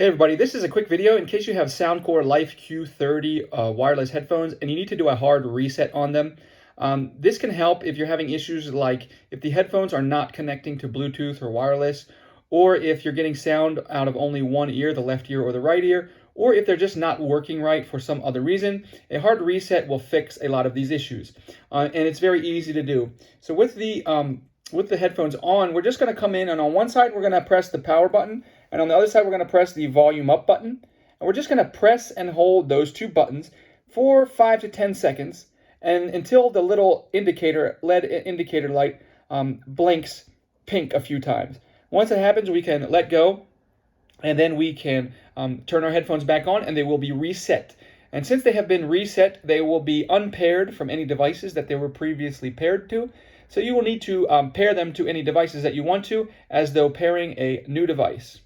Hey everybody, this is a quick video in case you have SoundCore Life Q30 wireless headphones and you need to do a hard reset on them. This can help if you're having issues like if the headphones are not connecting to Bluetooth or wireless, or if you're getting sound out of only one ear, the left ear or the right ear, or if they're just not working right for some other reason. A hard reset will fix a lot of these issues, and it's very easy to do. So with the headphones on, we're just going to come in, and on one side we're going to press the power button, and on the other side we're going to press the volume up button. And we're just going to press and hold those two buttons for 5 to 10 seconds, and until the little LED indicator light blinks pink a few times. Once that happens, we can let go, and then we can turn our headphones back on, and they will be reset. And since they have been reset, they will be unpaired from any devices that they were previously paired to. So you will need to pair them to any devices that you want to, as though pairing a new device.